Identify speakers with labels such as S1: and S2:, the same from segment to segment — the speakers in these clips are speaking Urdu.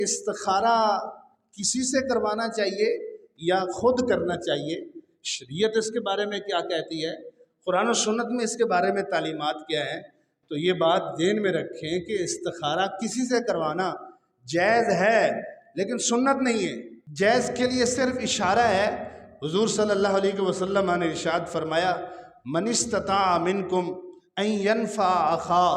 S1: استخارہ کسی سے کروانا چاہیے یا خود کرنا چاہیے؟ شریعت اس کے بارے میں کیا کہتی ہے؟ قرآن و سنت میں اس کے بارے میں تعلیمات کیا ہیں؟ تو یہ بات ذہن میں رکھیں کہ استخارہ کسی سے کروانا جائز ہے لیکن سنت نہیں ہے۔ جائز کے لیے صرف اشارہ ہے۔ حضور صلی اللہ علیہ وسلم نے ارشاد فرمایا، من استطاع منکم ان ینفع اخا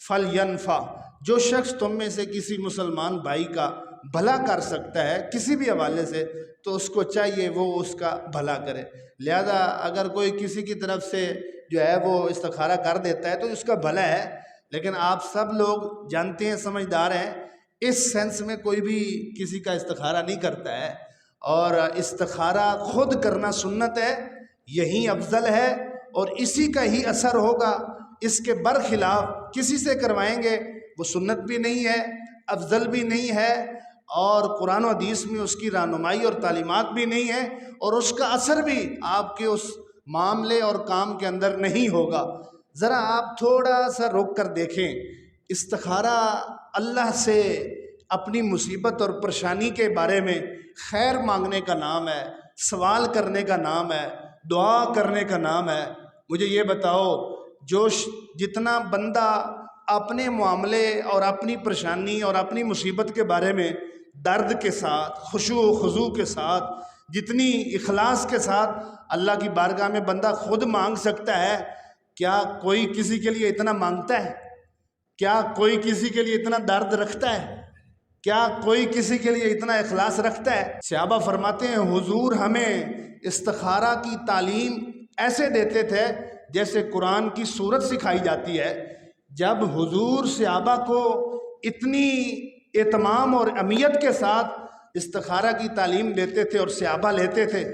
S1: فلینفع، جو شخص تم میں سے کسی مسلمان بھائی کا بھلا کر سکتا ہے کسی بھی حوالے سے تو اس کو چاہیے وہ اس کا بھلا کرے۔ لہذا اگر کوئی کسی کی طرف سے جو ہے وہ استخارہ کر دیتا ہے تو اس کا بھلا ہے، لیکن آپ سب لوگ جانتے ہیں، سمجھدار ہیں، اس سینس میں کوئی بھی کسی کا استخارہ نہیں کرتا ہے، اور استخارہ خود کرنا سنت ہے، یہی افضل ہے اور اسی کا ہی اثر ہوگا۔ اس کے برخلاف کسی سے کروائیں گے وہ سنت بھی نہیں ہے، افضل بھی نہیں ہے، اور قرآن و حدیث میں اس کی رہنمائی اور تعلیمات بھی نہیں ہے، اور اس کا اثر بھی آپ کے اس معاملے اور کام کے اندر نہیں ہوگا۔ ذرا آپ تھوڑا سا رک کر دیکھیں، استخارہ اللہ سے اپنی مصیبت اور پریشانی کے بارے میں خیر مانگنے کا نام ہے، سوال کرنے کا نام ہے، دعا کرنے کا نام ہے۔ مجھے یہ بتاؤ، جتنا بندہ اپنے معاملے اور اپنی پریشانی اور اپنی مصیبت کے بارے میں درد کے ساتھ، خشوع و خضوع کے ساتھ، جتنی اخلاص کے ساتھ اللہ کی بارگاہ میں بندہ خود مانگ سکتا ہے، کیا کوئی کسی کے لیے اتنا مانگتا ہے؟ کیا کوئی کسی کے لیے اتنا درد رکھتا ہے؟ کیا کوئی کسی کے لیے اتنا اخلاص رکھتا ہے؟ صحابہ فرماتے ہیں حضور ہمیں استخارہ کی تعلیم ایسے دیتے تھے جیسے قرآن کی سورت سکھائی جاتی ہے۔ جب حضور صحابہ کو اتنی اہتمام اور اہمیت کے ساتھ استخارہ کی تعلیم دیتے تھے اور صحابہ لیتے تھے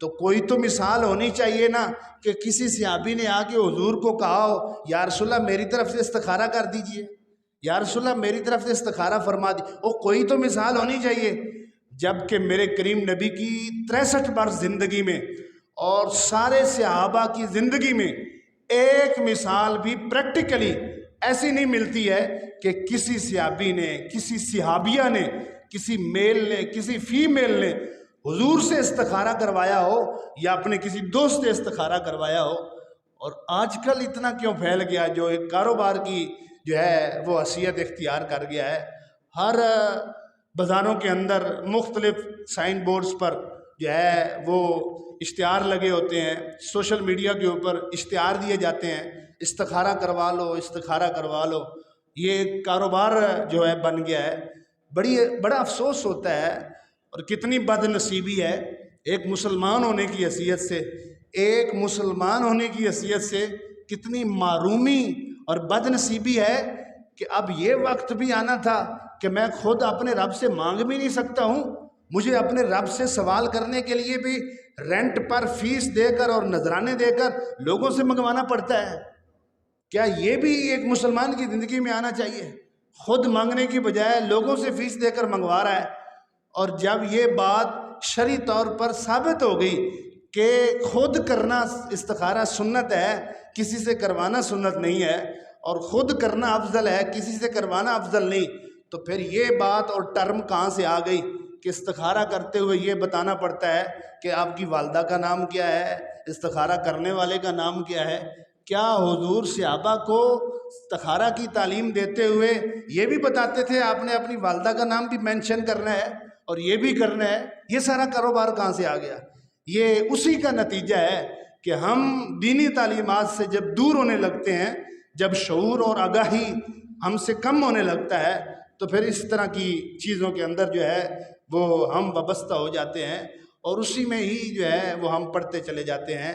S1: تو کوئی تو مثال ہونی چاہیے نا، کہ کسی صحابی نے آ کے حضور کو کہا ہو یا رسول اللہ میری طرف سے استخارہ کر دیجئے، یا رسول اللہ میری طرف سے استخارہ فرما دی، کوئی تو مثال ہونی چاہیے۔ جبکہ میرے کریم نبی کی 63 برس زندگی میں اور سارے صحابہ کی زندگی میں ایک مثال بھی پریکٹیکلی ایسی نہیں ملتی ہے کہ کسی صحابی نے، کسی صحابیہ نے، کسی میل نے، کسی فیمیل نے حضور سے استخارہ کروایا ہو یا اپنے کسی دوست سے استخارہ کروایا ہو۔ اور آج کل اتنا کیوں پھیل گیا، جو ایک کاروبار کی جو ہے وہ حیثیت اختیار کر گیا ہے۔ ہر بازاروں کے اندر مختلف سائن بورڈز پر جو ہے وہ اشتہار لگے ہوتے ہیں، سوشل میڈیا کے اوپر اشتہار دیے جاتے ہیں، استخارہ کروا لو، استخارہ کروا لو۔ یہ ایک کاروبار جو ہے بن گیا ہے۔ بڑا افسوس ہوتا ہے اور کتنی بد نصیبی ہے ایک مسلمان ہونے کی حیثیت سے، ایک مسلمان ہونے کی حیثیت سے کتنی معرومی اور بد نصیبی ہے کہ اب یہ وقت بھی آنا تھا کہ میں خود اپنے رب سے مانگ بھی نہیں سکتا ہوں، مجھے اپنے رب سے سوال کرنے کے لیے بھی رینٹ پر فیس دے کر اور نذرانے دے کر لوگوں سے منگوانا پڑتا ہے۔ کیا یہ بھی ایک مسلمان کی زندگی میں آنا چاہیے؟ خود مانگنے کی بجائے لوگوں سے فیس دے کر منگوا رہا ہے۔ اور جب یہ بات شرعی طور پر ثابت ہو گئی کہ خود کرنا استخارہ سنت ہے، کسی سے کروانا سنت نہیں ہے، اور خود کرنا افضل ہے، کسی سے کروانا افضل نہیں، تو پھر یہ بات اور ٹرم کہاں سے آ گئی کہ استخارہ کرتے ہوئے یہ بتانا پڑتا ہے کہ آپ کی والدہ کا نام کیا ہے، استخارہ کرنے والے کا نام کیا ہے؟ کیا حضور صحابہ کو استخارہ کی تعلیم دیتے ہوئے یہ بھی بتاتے تھے آپ نے اپنی والدہ کا نام بھی مینشن کرنا ہے اور یہ بھی کرنا ہے؟ یہ سارا کاروبار کہاں سے آ گیا؟ یہ اسی کا نتیجہ ہے کہ ہم دینی تعلیمات سے جب دور ہونے لگتے ہیں، جب شعور اور آگاہی ہم سے کم ہونے لگتا ہے تو پھر اس طرح کی چیزوں کے اندر جو ہے وہ ہم وابستہ ہو جاتے ہیں اور اسی میں ہی جو ہے وہ ہم پڑھتے چلے جاتے ہیں۔